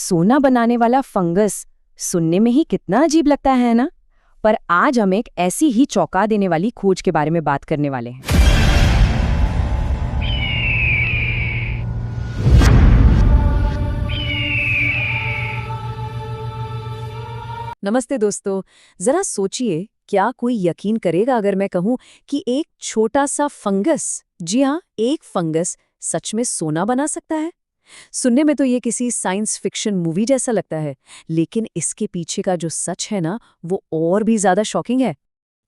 सोना बनाने वाला फंगस सुनने में ही कितना अजीब लगता है ना। पर आज हम एक ऐसी ही चौंका देने वाली खोज के बारे में बात करने वाले हैं। नमस्ते दोस्तों, जरा सोचिए, क्या कोई यकीन करेगा अगर मैं कहूं कि एक छोटा सा फंगस, जी हाँ, एक फंगस सच में सोना बना सकता है। सुनने में तो ये किसी साइंस फिक्शन मूवी जैसा लगता है, लेकिन इसके पीछे का जो सच है ना, वो और भी ज्यादा शॉकिंग है।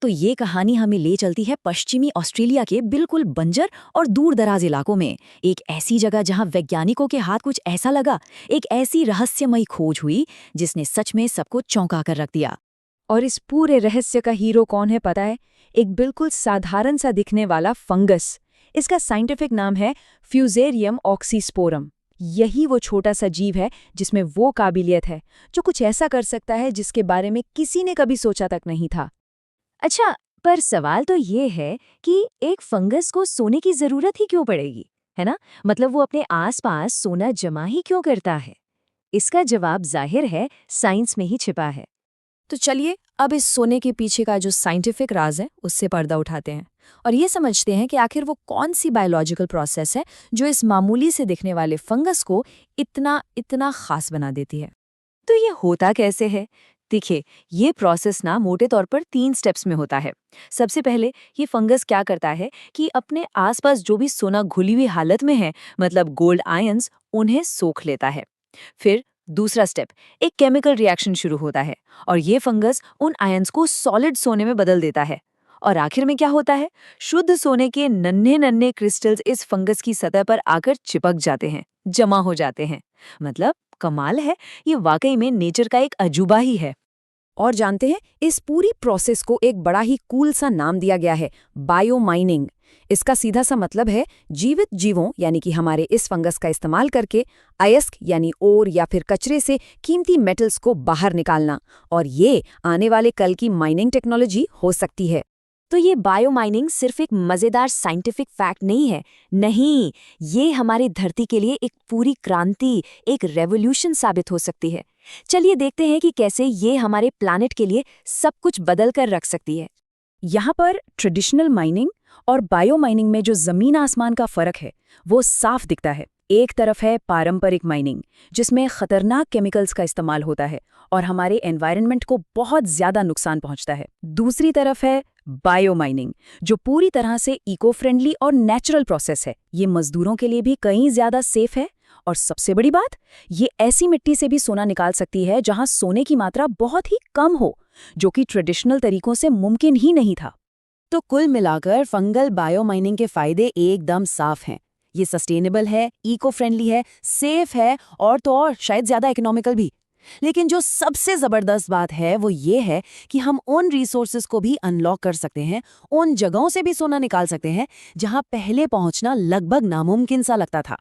तो ये कहानी हमें ले चलती है पश्चिमी ऑस्ट्रेलिया के बिल्कुल बंजर और दूर दराज इलाकों में, एक ऐसी जगह जहां वैज्ञानिकों के हाथ कुछ ऐसा लगा, एक ऐसी रहस्यमयी खोज हुई जिसने सच में सबको चौंका कर रख दिया। और इस पूरे रहस्य का हीरो कौन है पता है? एक बिल्कुल साधारण सा दिखने वाला फंगस। इसका साइंटिफिक नाम है फ्यूजेरियम ऑक्सीस्पोरम। यही वो छोटा सा जीव है जिसमें वो काबिलियत है जो कुछ ऐसा कर सकता है जिसके बारे में किसी ने कभी सोचा तक नहीं था। अच्छा, पर सवाल तो ये है कि एक फंगस को सोने की जरूरत ही क्यों पड़ेगी, है ना? मतलब वो अपने आसपास सोना जमा ही क्यों करता है? इसका जवाब जाहिर है साइंस में ही छिपा है। तो चलिए अब इस सोने के पीछे का जो साइंटिफिक राज है उससे पर्दा उठाते हैं और ये समझते हैं कि आखिर वो कौन सी बायोलॉजिकल प्रोसेस है जो इस मामूली से दिखने वाले फंगस को इतना इतना खास बना देती है। तो ये होता कैसे है? देखिए, ये प्रोसेस ना मोटे तौर पर 3 स्टेप्स में होता है। सबसे पहले ये फंगस क्या करता है कि अपने आसपास जो भी सोना घुली हुई हालत में है, मतलब गोल्ड आयंस, उन्हें सोख लेता है। फिर दूसरा स्टेप, एक केमिकल रिएक्शन शुरू होता है और ये फंगस उन आयंस को सॉलिड सोने में बदल देता है। और आखिर में क्या होता है? शुद्ध सोने के नन्हे नन्हे क्रिस्टल्स इस फंगस की सतह पर आकर चिपक जाते हैं, जमा हो जाते हैं। मतलब कमाल है, ये वाकई में नेचर का एक अजूबा ही है। और जानते हैं, इस पूरी प्रोसेस को एक बड़ा ही कूल सा नाम दिया गया है, बायोमाइनिंग। इसका सीधा सा मतलब है जीवित जीवों यानी कि हमारे इस फंगस का इस्तेमाल करके अयस्क यानी ओर या फिर कचरे से कीमती मेटल्स को बाहर निकालना। और ये आने वाले कल की माइनिंग टेक्नोलॉजी हो सकती है। तो ये बायोमाइनिंग सिर्फ एक मजेदार साइंटिफिक फैक्ट नहीं है, नहीं, ये हमारी धरती के लिए एक पूरी क्रांति, एक रेवोल्यूशन साबित हो सकती है। चलिए देखते हैं कि कैसे ये हमारे प्लैनेट के लिए सब कुछ बदल कर रख सकती है। यहाँ पर ट्रेडिशनल माइनिंग और बायोमाइनिंग में जो जमीन आसमान का फर्क है वो साफ दिखता है। एक तरफ है पारंपरिक माइनिंग जिसमें खतरनाक केमिकल्स का इस्तेमाल होता है और हमारे एनवायरनमेंट को बहुत ज्यादा नुकसान पहुंचता है। दूसरी तरफ है बायोमाइनिंग जो पूरी तरह से इको फ्रेंडली और नेचुरल प्रोसेस है। ये मजदूरों के लिए भी कहीं ज्यादा सेफ है और सबसे बड़ी बात, ये ऐसी मिट्टी से भी सोना निकाल सकती है जहां सोने की मात्रा बहुत ही कम हो, जो कि ट्रेडिशनल तरीकों से मुमकिन ही नहीं था। तो कुल मिलाकर फंगल बायोमाइनिंग के फायदे एकदम साफ हैं। ये सस्टेनेबल है, इको फ्रेंडली है, सेफ है और तो और शायद ज्यादा इकोनॉमिकल भी। लेकिन जो सबसे जबरदस्त बात है वो ये है कि हम उन रिसोर्सेज को भी अनलॉक कर सकते हैं, उन जगहों से भी सोना निकाल सकते हैं जहां पहले पहुंचना लगभग नामुमकिन सा लगता था।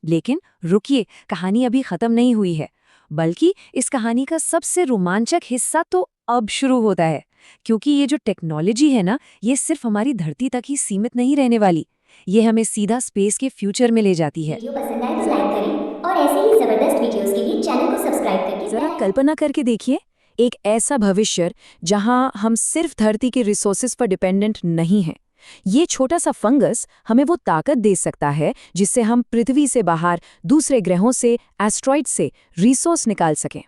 लेकिन रुकिए, कहानी अभी खत्म नहीं हुई है, बल्कि इस कहानी का सबसे रोमांचक हिस्सा तो अब शुरू होता है। क्योंकि ये जो टेक्नोलॉजी है ना, ये सिर्फ हमारी धरती तक ही सीमित नहीं रहने वाली, ये हमें सीधा स्पेस के फ्यूचर में ले जाती है। वीडियो पसंद आए तो लाइक करें और ऐसे ही जबरदस्त वीडियोस के लिए चैनल को सब्सक्राइब करके जरा कल्पना करके देखिए, एक ऐसा भविष्य जहां हम सिर्फ धरती के रिसोर्सेज पर डिपेंडेंट नहीं हैं। ये छोटा सा फंगस हमें वो ताकत दे सकता है जिससे हम पृथ्वी से बाहर दूसरे ग्रहों से, एस्ट्रॉइड से रिसोर्स निकाल सकें।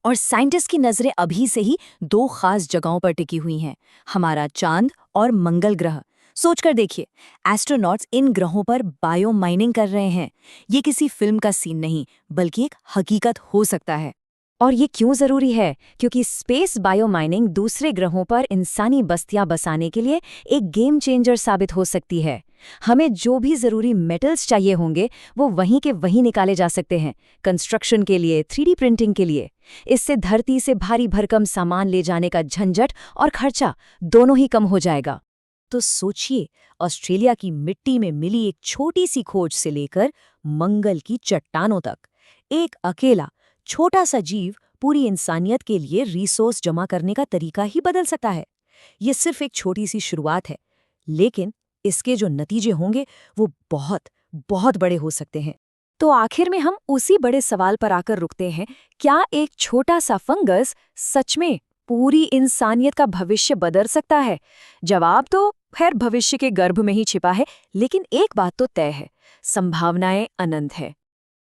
और साइंटिस्ट की नजरें अभी से ही 2 खास जगहों पर टिकी हुई हैं, हमारा चांद और मंगल ग्रह। सोचकर देखिए, एस्ट्रोनॉट्स इन ग्रहों पर बायो माइनिंग कर रहे हैं। ये किसी फिल्म का सीन नहीं, बल्कि एक हकीकत हो सकता है। और ये क्यों जरूरी है? क्योंकि स्पेस बायोमाइनिंग दूसरे ग्रहों पर इंसानी बस्तियां बसाने के लिए एक गेम चेंजर साबित हो सकती है। हमें जो भी जरूरी मेटल्स चाहिए होंगे वो वहीं के वहीं निकाले जा सकते हैं, कंस्ट्रक्शन के लिए, 3D प्रिंटिंग के लिए। इससे धरती से भारी भरकम सामान ले जाने का झंझट और खर्चा दोनों ही कम हो जाएगा। तो सोचिए, ऑस्ट्रेलिया की मिट्टी में मिली एक छोटी सी खोज से लेकर मंगल की चट्टानों तक, एक अकेला छोटा सा जीव पूरी इंसानियत के लिए रिसोर्स जमा करने का तरीका ही बदल सकता है। ये सिर्फ एक छोटी सी शुरुआत है, लेकिन इसके जो नतीजे होंगे वो बहुत बहुत बड़े हो सकते हैं। तो आखिर में हम उसी बड़े सवाल पर आकर रुकते हैं, क्या एक छोटा सा फंगस सच में पूरी इंसानियत का भविष्य बदल सकता है? जवाब तो खैर भविष्य के गर्भ में ही छिपा है, लेकिन एक बात तो तय है, संभावनाएं अनंत है।